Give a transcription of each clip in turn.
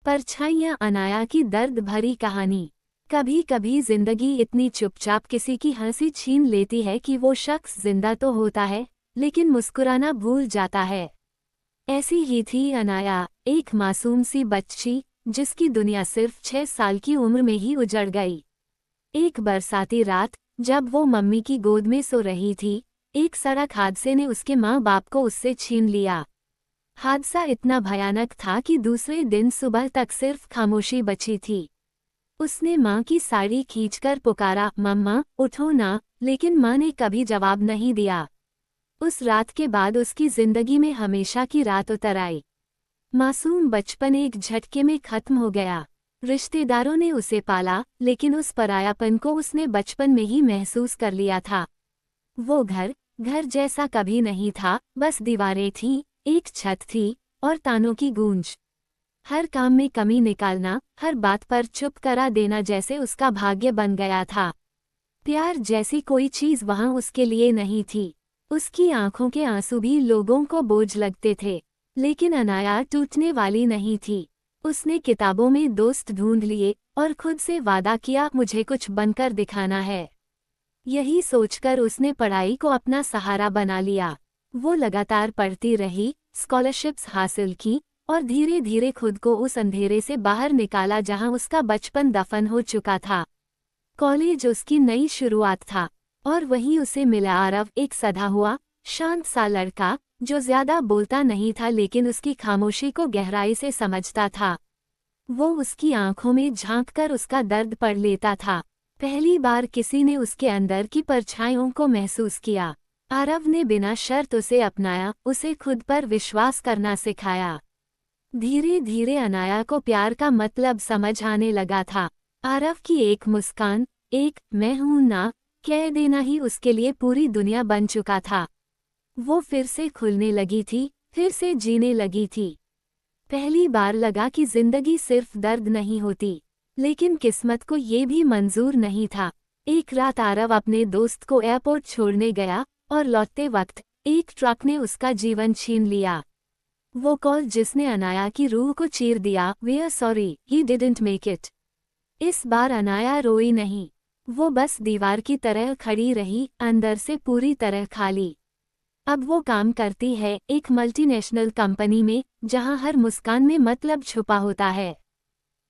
परछाइयाँ अनाया की दर्द भरी कहानी। कभी कभी जिंदगी इतनी चुपचाप किसी की हंसी छीन लेती है कि वो शख्स जिंदा तो होता है लेकिन मुस्कुराना भूल जाता है। ऐसी ही थी अनाया, एक मासूम सी बच्ची जिसकी दुनिया सिर्फ 6 साल की उम्र में ही उजड़ गई। एक बरसाती रात, जब वो मम्मी की गोद में सो रही थी, एक सड़क हादसे ने उसके माँ बाप को उससे छीन लिया। हादसा इतना भयानक था कि दूसरे दिन सुबह तक सिर्फ खामोशी बची थी। उसने माँ की साड़ी खींचकर पुकारा, मम्मा उठो ना, लेकिन माँ ने कभी जवाब नहीं दिया। उस रात के बाद उसकी जिंदगी में हमेशा की रात उतर आई। मासूम बचपन एक झटके में खत्म हो गया। रिश्तेदारों ने उसे पाला, लेकिन उस परायापन को उसने बचपन में ही महसूस कर लिया था। वो घर घर जैसा कभी नहीं था, बस दीवारें थीं, एक छत थी और तानों की गूंज। हर काम में कमी निकालना, हर बात पर चुप करा देना जैसे उसका भाग्य बन गया था। प्यार जैसी कोई चीज वहां उसके लिए नहीं थी। उसकी आंखों के आंसू भी लोगों को बोझ लगते थे, लेकिन अनाया टूटने वाली नहीं थी। उसने किताबों में दोस्त ढूंढ लिए और खुद से वादा किया, मुझे कुछ बनकर दिखाना है। यही सोचकर उसने पढ़ाई को अपना सहारा बना लिया। वो लगातार पढ़ती रही, स्कॉलरशिप्स हासिल की और धीरे धीरे खुद को उस अंधेरे से बाहर निकाला जहां उसका बचपन दफन हो चुका था। कॉलेज उसकी नई शुरुआत था और वहीं उसे मिला आरव, एक सधा हुआ, शांत सा लड़का जो ज्यादा बोलता नहीं था लेकिन उसकी खामोशी को गहराई से समझता था। वो उसकी आंखों में झांककर उसका दर्द पढ़ लेता था। पहली बार किसी ने उसके अंदर की परछाइयों को महसूस किया। आरव ने बिना शर्त उसे अपनाया, उसे खुद पर विश्वास करना सिखाया। धीरे धीरे अनाया को प्यार का मतलब समझ आने लगा था। आरव की एक मुस्कान, एक मैं हूं ना कह देना ही उसके लिए पूरी दुनिया बन चुका था। वो फिर से खुलने लगी थी, फिर से जीने लगी थी। पहली बार लगा कि जिंदगी सिर्फ दर्द नहीं होती, लेकिन किस्मत को ये भी मंजूर नहीं था। एक रात आरव अपने दोस्त को एयरपोर्ट छोड़ने गया और लौटते वक्त एक ट्रक ने उसका जीवन छीन लिया। वो कॉल जिसने अनाया की रूह को चीर दिया, we are sorry, he didn't make it. इस बार अनाया रोई नहीं, वो बस दीवार की तरह खड़ी रही, अंदर से पूरी तरह खाली। अब वो काम करती है एक मल्टीनेशनल कंपनी में, जहां हर मुस्कान में मतलब छुपा होता है।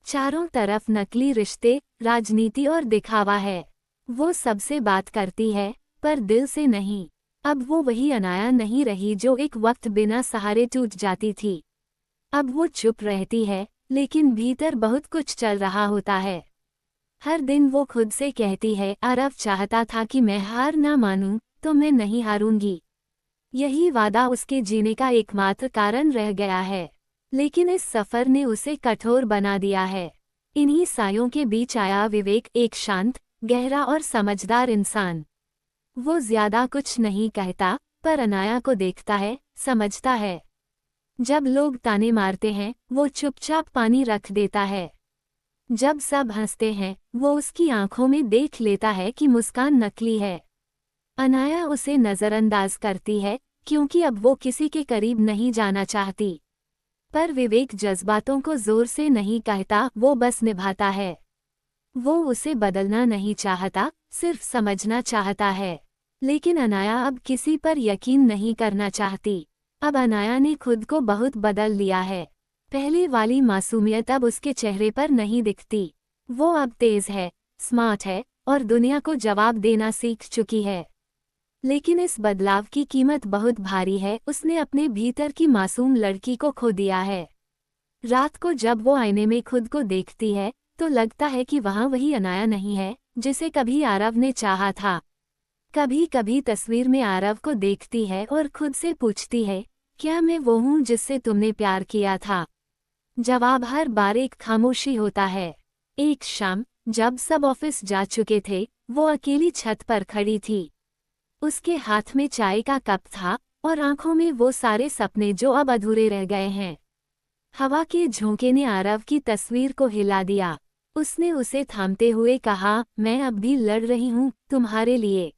चारों तरफ नकली रिश्ते, राजनीति और दिखावा है। वो सबसे बात करती है, पर दिल से नहीं। अब वो वही अनाया नहीं रही जो एक वक्त बिना सहारे टूट जाती थी। अब वो चुप रहती है, लेकिन भीतर बहुत कुछ चल रहा होता है। हर दिन वो खुद से कहती है, आरव चाहता था कि मैं हार ना मानूं, तो मैं नहीं हारूंगी। यही वादा उसके जीने का एकमात्र कारण रह गया है, लेकिन इस सफर ने उसे कठोर बना दिया है। इन्हीं सायों के बीच आया विवेक, एक शांत, गहरा और समझदार इंसान। वो ज्यादा कुछ नहीं कहता, पर अनाया को देखता है, समझता है। जब लोग ताने मारते हैं, वो चुपचाप पानी रख देता है। जब सब हंसते हैं, वो उसकी आंखों में देख लेता है कि मुस्कान नकली है। अनाया उसे नजरअंदाज करती है, क्योंकि अब वो किसी के करीब नहीं जाना चाहती। पर विवेक जज्बातों को जोर से नहीं कहता, वो बस निभाता है। वो उसे बदलना नहीं चाहता, सिर्फ समझना चाहता है। लेकिन अनाया अब किसी पर यकीन नहीं करना चाहती। अब अनाया ने खुद को बहुत बदल लिया है। पहले वाली मासूमियत अब उसके चेहरे पर नहीं दिखती। वो अब तेज है, स्मार्ट है और दुनिया को जवाब देना सीख चुकी है। लेकिन इस बदलाव की कीमत बहुत भारी है, उसने अपने भीतर की मासूम लड़की को खो दिया है। रात को जब वो आईने में खुद को देखती है, तो लगता है कि वहाँ वही अनाया नहीं है, जिसे कभी आरव ने चाहा था। कभी कभी तस्वीर में आरव को देखती है और खुद से पूछती है, क्या मैं वो हूँ जिससे तुमने प्यार किया था? जवाब हर बार एक खामोशी होता है। एक शाम, जब सब ऑफिस जा चुके थे, वो अकेली छत पर खड़ी थी। उसके हाथ में चाय का कप था और आंखों में वो सारे सपने जो अब अधूरे रह गए हैं। हवा के झोंके ने आरव की तस्वीर को हिला दिया। उसने उसे थामते हुए कहा, मैं अब भी लड़ रही हूँ तुम्हारे लिए।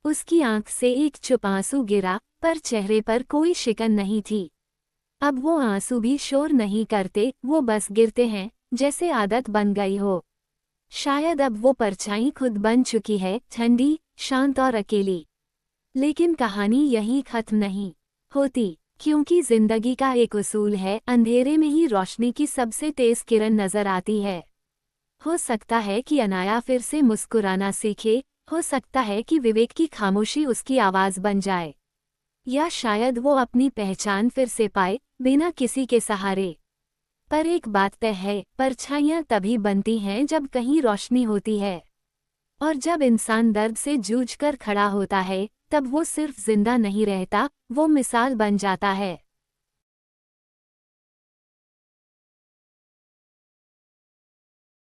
उसकी आंख से एक चुप आंसू गिरा, पर चेहरे पर कोई शिकन नहीं थी। अब वो आंसू भी शोर नहीं करते, वो बस गिरते हैं, जैसे आदत बन गई हो। शायद अब वो परछाई खुद बन चुकी है, ठंडी, शांत और अकेली। लेकिन कहानी यहीं खत्म नहीं होती, क्योंकि जिंदगी का एक उसूल है, अंधेरे में ही रोशनी की सबसे तेज किरण नजर आती है। हो सकता है कि अनाया फिर से मुस्कुराना सीखे, हो सकता है कि विवेक की खामोशी उसकी आवाज बन जाए, या शायद वो अपनी पहचान फिर से पाए, बिना किसी के सहारे। पर एक बात तय है, परछाइयां तभी बनती हैं जब कहीं रोशनी होती है। और जब इंसान दर्द से जूझकर खड़ा होता है, तब वो सिर्फ जिंदा नहीं रहता, वो मिसाल बन जाता है।